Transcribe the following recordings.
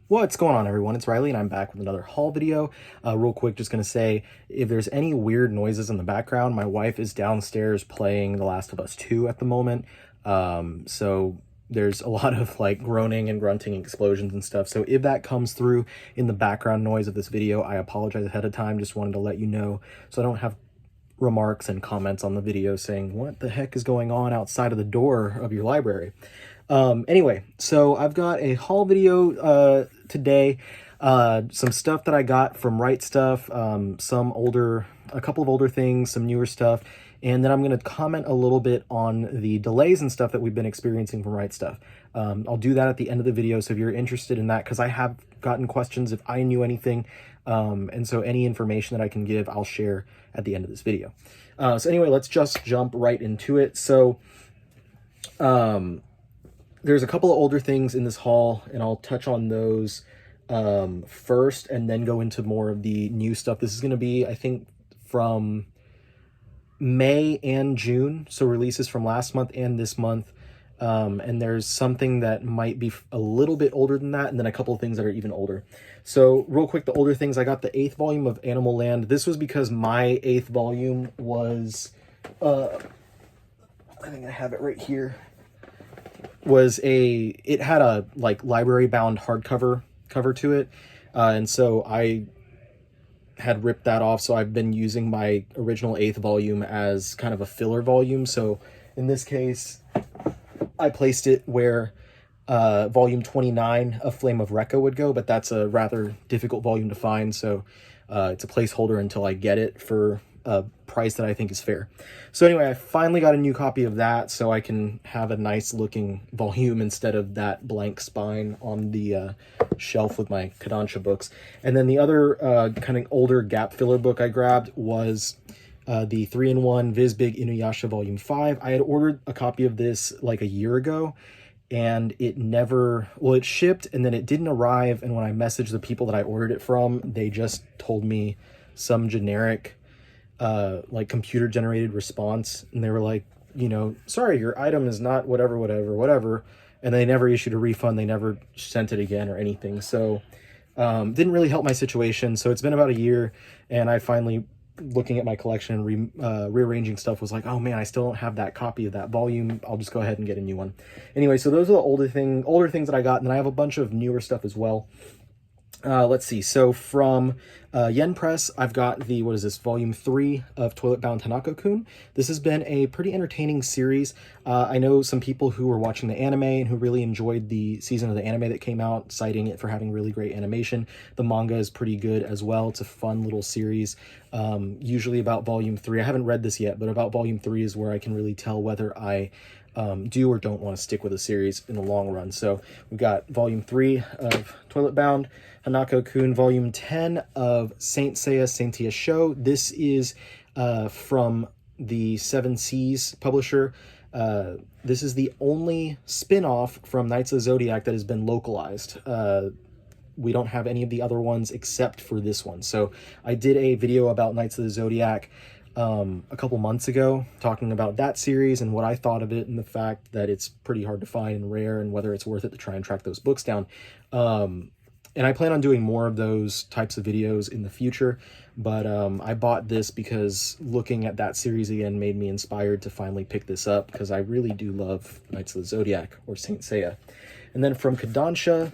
What's going on, everyone? It's Riley and I'm back with another haul video. Real quick, just gonna say, if there's any weird noises in the background, my wife is downstairs playing The Last of Us 2 at the moment. So there's a lot of like groaning and grunting and explosions and stuff. So if that comes through in the background noise of this video, I apologize ahead of time. Just wanted to let you know so I don't have remarks and comments on the video saying, what the heck is going on outside of the door of your library? Anyway, so I've got a haul video today. Some stuff that I got from Right Stuf, a couple of older things, some newer stuff, and then I'm going to comment a little bit on the delays and stuff that we've been experiencing from Right Stuf. I'll do that at the end of the video, so if you're interested in that, because I have gotten questions if I knew anything, and so any information that I can give, I'll share at the end of this video. So anyway, let's just jump right into it. So, there's a couple of older things in this haul, and I'll touch on those first and then go into more of the new stuff. This is going to be, I think, from May and June, so releases from last month and this month. And there's something that might be a little bit older than that, and then a couple of things that are even older. So real quick, the older things, I got the 8th volume of Animal Land. This was because my 8th volume was, I think I have it right here, it had a like library bound hardcover cover to it, and so I had ripped that off, so I've been using my original 8th volume as kind of a filler volume. So in this case, I placed it where volume 29 of Flame of Recca would go, but that's a rather difficult volume to find, so it's a placeholder until I get it for a price that I think is fair. So anyway, I finally got a new copy of that, so I can have a nice looking volume instead of that blank spine on the shelf with my Kodansha books. And then the other kind of older gap filler book I grabbed was the 3-in-1 Viz Big Inuyasha Volume 5. I had ordered a copy of this like a year ago, and it shipped and then it didn't arrive, and when I messaged the people that I ordered it from, they just told me some generic like computer generated response, and they were like, sorry, your item is not whatever, and they never issued a refund, they never sent it again or anything. So didn't really help my situation. So it's been about a year, and I finally, looking at my collection and rearranging stuff, was like, oh man, I still don't have that copy of that volume. I'll just go ahead and get a new one. Anyway, so those are the older things that I got, and then I have a bunch of newer stuff as well. Let's see. So from Yen Press, I've got the, Volume 3 of Toilet Bound Hanako-kun. This has been a pretty entertaining series. I know some people who were watching the anime and who really enjoyed the season of the anime that came out, citing it for having really great animation. The manga is pretty good as well. It's a fun little series. Usually about Volume 3. I haven't read this yet, but about Volume 3 is where I can really tell whether I do or don't want to stick with a series in the long run. So we've got Volume 3 of Toilet Bound Hanako-kun, Volume 10 of Saint Seiya Seiya Show. This is from the Seven Seas publisher. This is the only spin-off from Knights of the Zodiac that has been localized. We don't have any of the other ones except for this one. So I did a video about Knights of the Zodiac a couple months ago, talking about that series and what I thought of it, and the fact that it's pretty hard to find and rare, and whether it's worth it to try and track those books down. And I plan on doing more of those types of videos in the future, but I bought this because looking at that series again made me inspired to finally pick this up, because I really do love Knights of the Zodiac, or Saint Seiya. And then from Kodansha,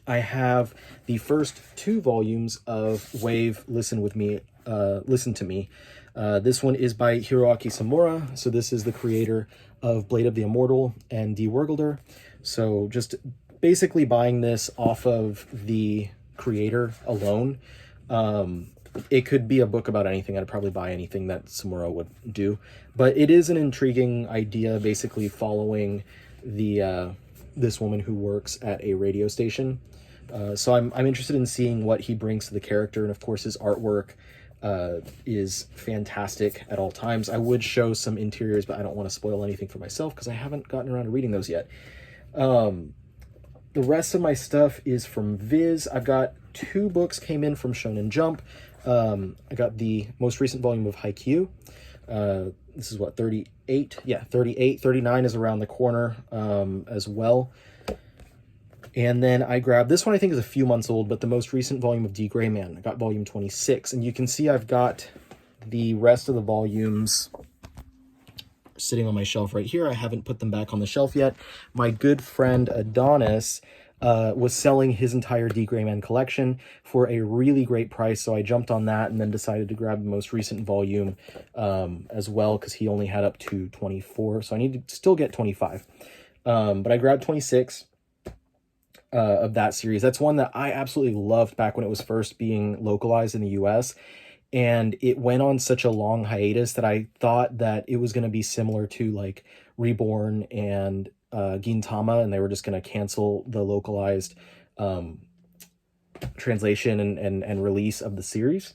I have the first 2 volumes of Wave Listen to Me. This one is by Hiroaki Samura. So this is the creator of Blade of the Immortal and Die Wergelder. So just basically buying this off of the creator alone. It could be a book about anything. I'd probably buy anything that Samura would do. But it is an intriguing idea, basically following this woman who works at a radio station. So I'm interested in seeing what he brings to the character, and of course his artwork is fantastic at all times. I would show some interiors, but I don't want to spoil anything for myself because I haven't gotten around to reading those yet. The rest of my stuff is from Viz. I've got 2 books came in from Shonen Jump. I got the most recent volume of Haikyuu. This is what, 38? Yeah, 38. 39 is around the corner as well. And then I grabbed this one. I think is a few months old, but the most recent volume of D. Gray Man. I got volume 26, and you can see I've got the rest of the volumes sitting on my shelf right here. I haven't put them back on the shelf yet. My good friend Adonis was selling his entire D. Gray Man collection for a really great price, so I jumped on that and then decided to grab the most recent volume as well, because he only had up to 24, so I need to still get 25. But I grabbed 26 of that series. That's one that I absolutely loved back when it was first being localized in the US, and it went on such a long hiatus that I thought that it was going to be similar to like Reborn and Gintama, and they were just going to cancel the localized translation and release of the series.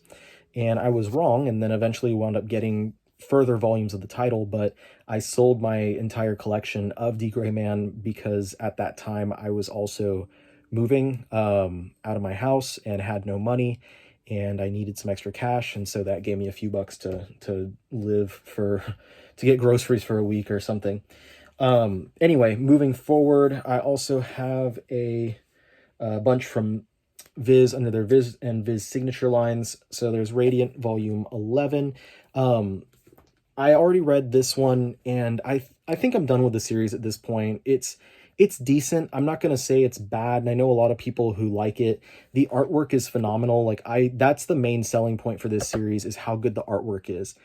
And I was wrong, and then eventually wound up getting further volumes of the title, but I sold my entire collection of D. Gray Man because at that time I was also moving out of my house and had no money, and I needed some extra cash, and so that gave me a few bucks to live for, to get groceries for a week or something. Anyway, moving forward, I also have a bunch from Viz under their Viz and Viz Signature lines. So there's Radiant Volume 11. I already read this one, and I think I'm done with the series at this point. It's decent. I'm not going to say it's bad, and I know a lot of people who like it. The artwork is phenomenal. Like that's the main selling point for this series, is how good the artwork is.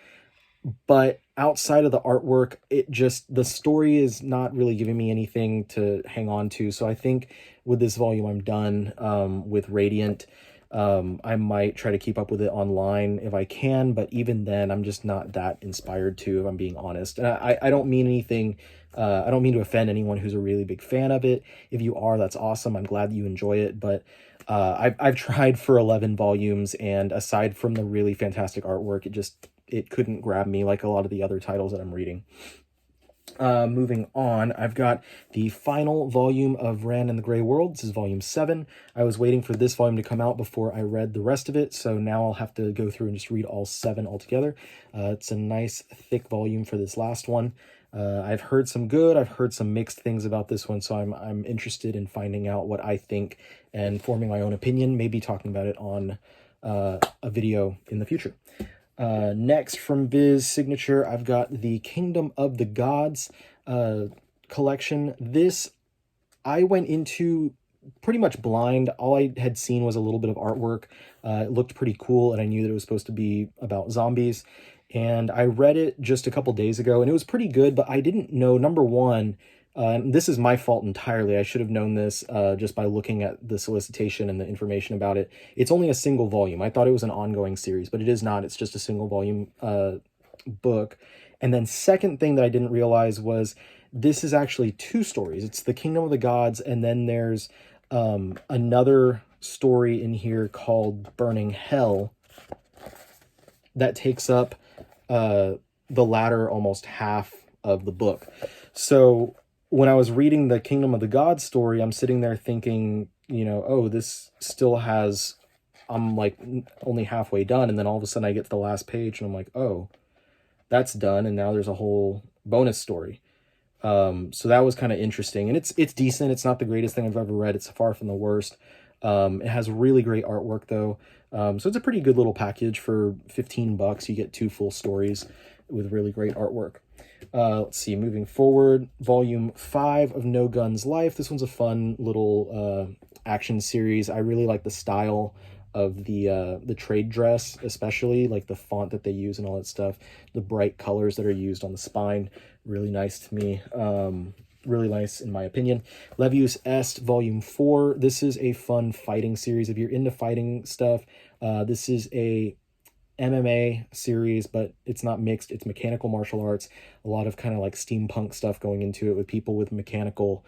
But outside of the artwork, the story is not really giving me anything to hang on to. So I think with this volume, I'm done with Radiant. I might try to keep up with it online if I can, but even then, I'm just not that inspired to, if I'm being honest. And I don't mean anything, I don't mean to offend anyone who's a really big fan of it. If you are, that's awesome. I'm glad that you enjoy it, but I've tried for 11 volumes, and aside from the really fantastic artwork, it couldn't grab me like a lot of the other titles that I'm reading. Moving on, I've got the final volume of Ran in the Grey World. This is volume 7. I was waiting for this volume to come out before I read the rest of it, so now I'll have to go through and just read all 7 altogether. It's a nice thick volume for this last one. I've heard some good, I've heard some mixed things about this one, so I'm interested in finding out what I think and forming my own opinion, maybe talking about it on a video in the future. Next from Viz Signature, I've got the Kingdom of the Gods collection. This I went into pretty much blind. All I had seen was a little bit of artwork. It looked pretty cool, and I knew that it was supposed to be about zombies. And I read it just a couple days ago, and it was pretty good, but I didn't know, number one, and this is my fault entirely. I should have known this just by looking at the solicitation and the information about it. It's only a single volume. I thought it was an ongoing series, but it is not. It's just a single volume book. And then second thing that I didn't realize was this is actually 2 stories. It's the Kingdom of the Gods, and then there's another story in here called Burning Hell that takes up the latter almost half of the book. So when I was reading the Kingdom of the Gods story, I'm sitting there thinking, oh, this still has, I'm like only halfway done. And then all of a sudden I get to the last page and I'm like, oh, that's done. And now there's a whole bonus story. So that was kind of interesting, and it's decent. It's not the greatest thing I've ever read. It's far from the worst. It has really great artwork though. So it's a pretty good little package for $15. You get 2 full stories with really great artwork. Let's see, moving forward, volume 5 of No Guns Life. This one's a fun little action series. I really like the style of the trade dress, especially like the font that they use and all that stuff. The bright colors that are used on the spine, really nice to me. Really nice in my opinion. Levius Est Volume 4. This is a fun fighting series. If you're into fighting stuff, this is a MMA series, but it's not mixed. It's mechanical martial arts. A lot of kind of like steampunk stuff going into it with people with mechanical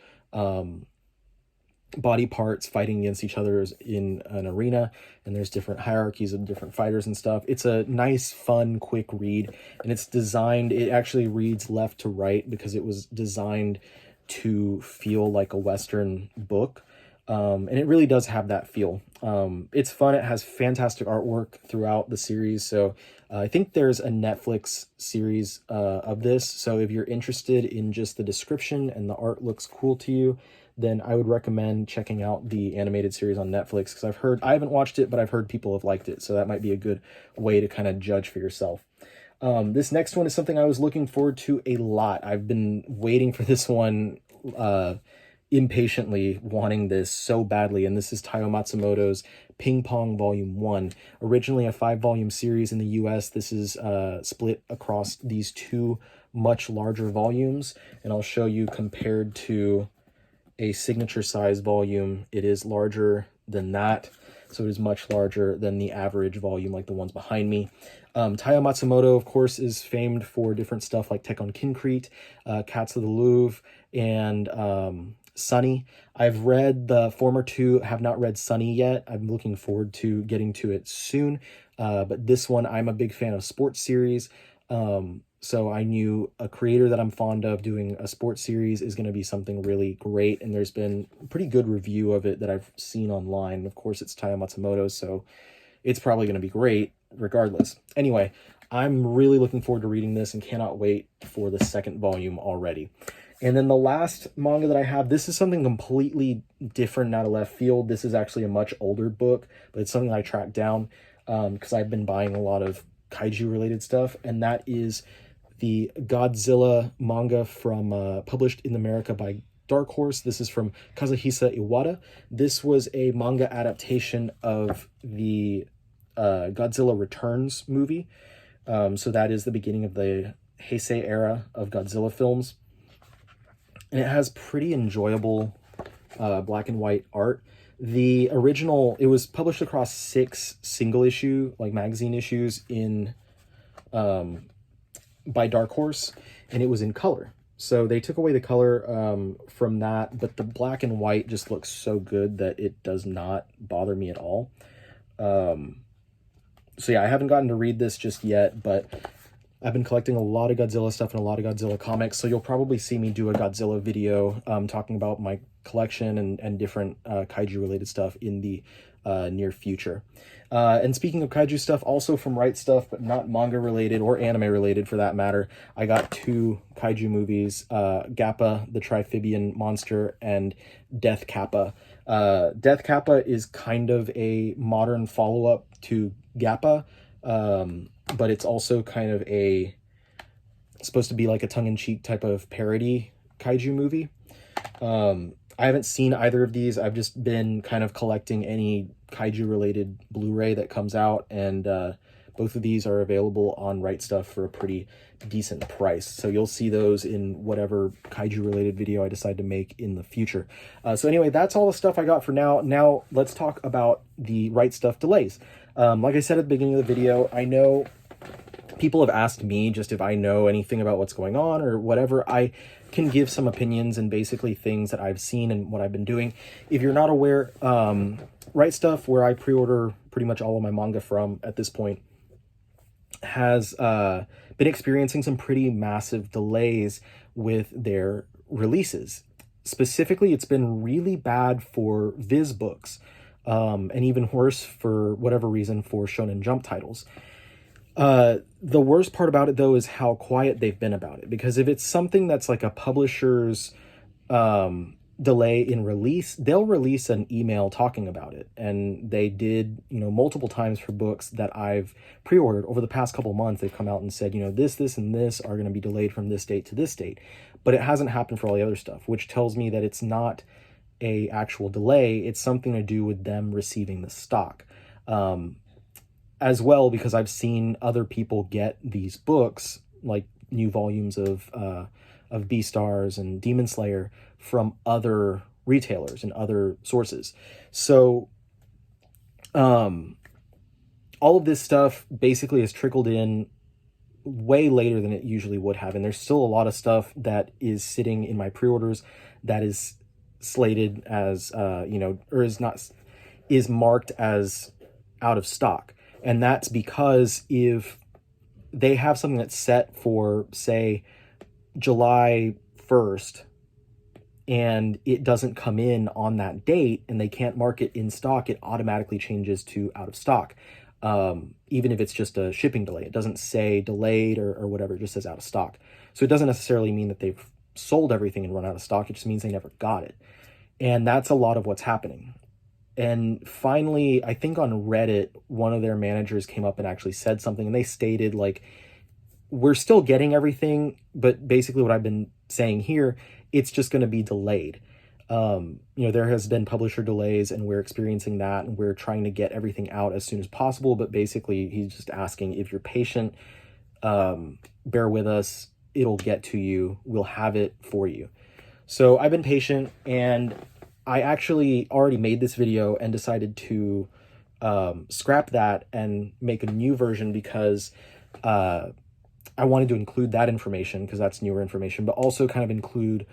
body parts fighting against each other in an arena, and there's different hierarchies of different fighters and stuff. It's a nice, fun, quick read, and it actually reads left to right because it was designed to feel like a Western book. And it really does have that feel. It's fun. It has fantastic artwork throughout the series. So I think there's a Netflix series of this. So if you're interested in just the description and the art looks cool to you, then I would recommend checking out the animated series on Netflix, because I haven't watched it, but I've heard people have liked it, so that might be a good way to kind of judge for yourself. This next one is something I was looking forward to a lot. I've been waiting for this one impatiently, wanting this so badly, and this is Taiyo Matsumoto's Ping Pong Volume 1. Originally a 5-volume series in the US, this is split across these 2 much larger volumes, and I'll show you compared to a signature size volume, it is larger than that, so it is much larger than the average volume like the ones behind me. Taiyo Matsumoto, of course, is famed for different stuff like Tek on Concrete, Cats of the Louvre, and Sunny. I've read the former 2, have not read Sunny yet. I'm looking forward to getting to it soon. But this one, I'm a big fan of sports series. So I knew a creator that I'm fond of doing a sports series is going to be something really great. And there's been a pretty good review of it that I've seen online. Of course, it's Taiyo Matsumoto, so it's probably going to be great regardless. Anyway, I'm really looking forward to reading this and cannot wait for the 2nd volume already. And then the last manga that I have, this is something completely different, out of left field. This is actually a much older book, but it's something I tracked down because I've been buying a lot of kaiju related stuff, and that is the Godzilla manga from published in America by Dark Horse. This is from Kazuhisa Iwata. This was a manga adaptation of the Godzilla Returns movie. So that is the beginning of the Heisei era of Godzilla films. And it has pretty enjoyable black and white art. The original, it was published across 6 single issue, like magazine issues in by Dark Horse, and it was in color. So they took away the color from that, but the black and white just looks so good that it does not bother me at all. So yeah, I haven't gotten to read this just yet, but I've been collecting a lot of Godzilla stuff and a lot of Godzilla comics, so you'll probably see me do a Godzilla video talking about my collection and different kaiju-related stuff in the near future. And speaking of kaiju stuff, also from Right Stuf, but not manga-related or anime-related for that matter, I got 2 kaiju movies, Gappa, the Triphibian monster, and Death Kappa. Death Kappa is kind of a modern follow-up to Gappa, but it's also kind of supposed to be like a tongue-in-cheek type of parody kaiju movie. I haven't seen either of these. I've just been kind of collecting any kaiju-related Blu-ray that comes out, and both of these are available on Right Stuf for a pretty decent price. So you'll see those in whatever kaiju-related video I decide to make in the future. So anyway, that's all the stuff I got for now. Now let's talk about the Right Stuf delays. Like I said at the beginning of the video, I know people have asked me just if I know anything about what's going on or whatever. I can give some opinions and basically things that I've seen and what I've been doing. If you're not aware, Right Stuf, where I pre-order pretty much all of my manga from at this point, has been experiencing some pretty massive delays with their releases. Specifically, it's been really bad for Viz books, and even worse, for whatever reason, for Shonen Jump titles. The worst part about it, though, is how quiet they've been about it. Because if it's something that's like a publisher's delay in release, they'll release an email talking about it. And they did, multiple times for books that I've pre-ordered over the past couple months. They've come out and said, this, and this are going to be delayed from this date to this date. But it hasn't happened for all the other stuff, which tells me that it's not a actual delay. It's something to do with them receiving the stock. As well, because I've seen other people get these books, like new volumes of Beastars and Demon Slayer, from other retailers and other sources. So all of this stuff basically has trickled in way later than it usually would have, and there's still a lot of stuff that is sitting in my pre-orders that is slated as is marked as out of stock. And that's because if they have something that's set for, say, July 1st, and it doesn't come in on that date, and they can't mark it in stock, it automatically changes to out of stock. Even if it's just a shipping delay. It doesn't say delayed or whatever, it just says out of stock. So it doesn't necessarily mean that they've sold everything and run out of stock. It just means they never got it. And that's a lot of what's happening. And finally, I think on Reddit, one of their managers came up and actually said something, and they stated, like, we're still getting everything, but basically what I've been saying here, it's just going to be delayed. There has been publisher delays, and we're experiencing that, and we're trying to get everything out as soon as possible. But basically, he's just asking if you're patient, bear with us, it'll get to you, we'll have it for you. So I've been patient, and I actually already made this video and decided to scrap that and make a new version because I wanted to include that information because that's newer information, but also kind of include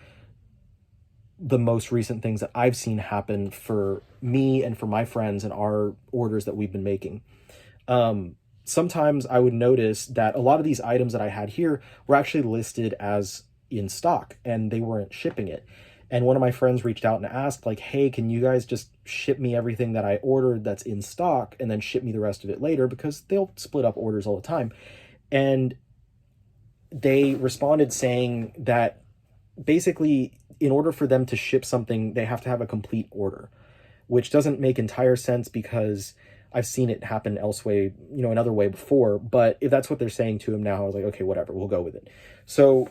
the most recent things that I've seen happen for me and for my friends and our orders that we've been making. Sometimes I would notice that a lot of these items that I had here were actually listed as in stock and they weren't shipping it. And one of my friends reached out and asked, like, hey, can you guys just ship me everything that I ordered that's in stock and then ship me the rest of it later? Because they'll split up orders all the time. And they responded saying that basically in order for them to ship something, they have to have a complete order, which doesn't make entire sense because I've seen it happen elsewhere, another way before. But if that's what they're saying to him now, I was like, okay, whatever, we'll go with it. So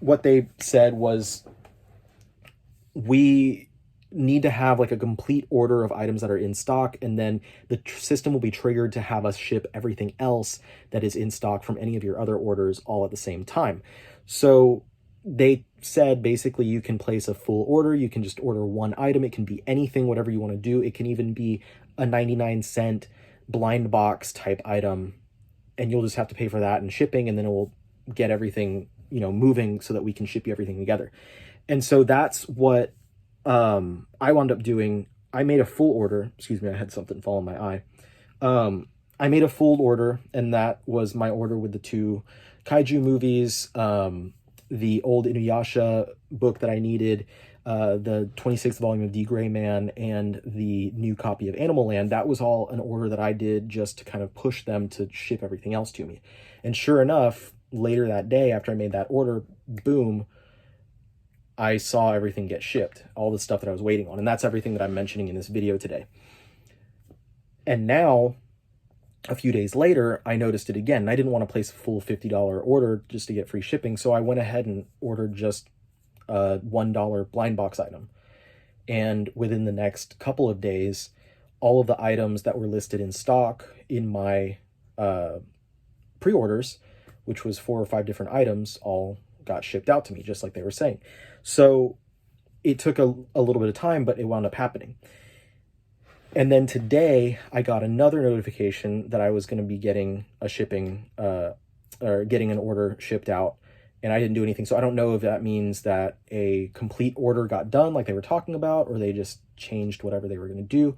what they said was, we need to have like a complete order of items that are in stock, and then the system will be triggered to have us ship everything else that is in stock from any of your other orders all at the same time. So they said basically you can place a full order, you can just order one item, it can be anything, whatever you want to do. It can even be a 99-cent blind box type item, and you'll just have to pay for that and shipping, and then it will get everything moving so that we can ship you everything together. And so that's what I wound up doing. I made a full order. Excuse me, I had something fall in my eye. I made a full order, and that was my order with the 2 Kaiju movies, the old Inuyasha book that I needed, the 26th volume of D. Gray Man, and the new copy of Animal Land. That was all an order that I did just to kind of push them to ship everything else to me. And sure enough, later that day after I made that order, boom, I saw everything get shipped, all the stuff that I was waiting on. And that's everything that I'm mentioning in this video today. And now, a few days later, I noticed it again. I didn't want to place a full $50 order just to get free shipping, so I went ahead and ordered just a $1 blind box item. And within the next couple of days, all of the items that were listed in stock in my pre-orders, which was 4 or 5 different items, all got shipped out to me, just like they were saying. So it took a little bit of time, but it wound up happening. And then today I got another notification that I was going to be getting a shipping or getting an order shipped out, and I didn't do anything. So I don't know if that means that a complete order got done like they were talking about, or they just changed whatever they were going to do.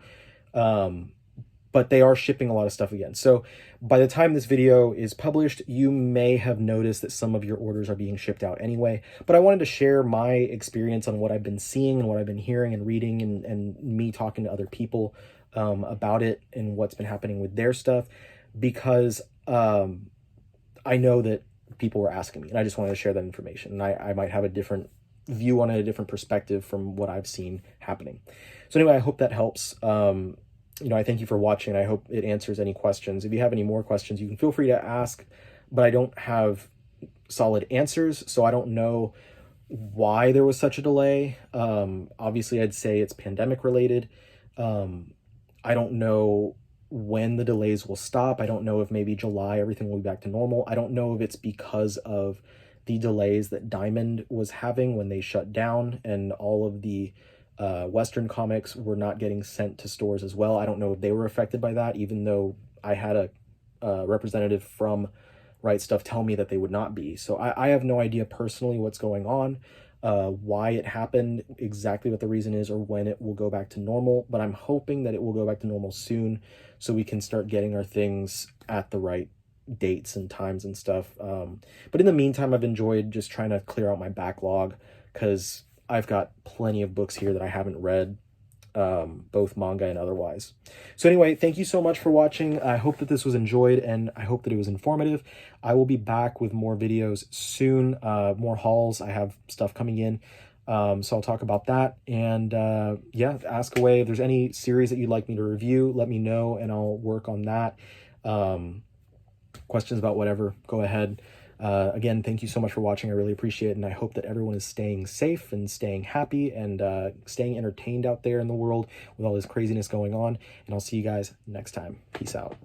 But they are shipping a lot of stuff again. So by the time this video is published, you may have noticed that some of your orders are being shipped out anyway. But I wanted to share my experience on what I've been seeing and what I've been hearing and reading, and me talking to other people about it and what's been happening with their stuff, because I know that people were asking me, and I just wanted to share that information. And I might have a different view on it, a different perspective from what I've seen happening. So anyway, I hope that helps. I thank you for watching, and I hope it answers any questions. If you have any more questions, you can feel free to ask, but I don't have solid answers, so I don't know why there was such a delay. Obviously, I'd say it's pandemic related. I don't know when the delays will stop. I don't know if maybe July everything will be back to normal. I don't know if it's because of the delays that Diamond was having when they shut down, and all of the Western comics were not getting sent to stores as well. I don't know if they were affected by that, even though I had a representative from Right Stuf tell me that they would not be. So I have no idea personally what's going on, why it happened, exactly what the reason is, or when it will go back to normal. But I'm hoping that it will go back to normal soon, so we can start getting our things at the right dates and times and stuff. But in the meantime, I've enjoyed just trying to clear out my backlog, because I've got plenty of books here that I haven't read, both manga and otherwise. So anyway, thank you so much for watching. I hope that this was enjoyed, and I hope that it was informative. I will be back with more videos soon, more hauls. I have stuff coming in. So I'll talk about that. And yeah, ask away. If there's any series that you'd like me to review, let me know and I'll work on that. Questions about whatever, go ahead. Again, thank you so much for watching. I really appreciate it. And I hope that everyone is staying safe and staying happy and staying entertained out there in the world with all this craziness going on. And I'll see you guys next time. Peace out.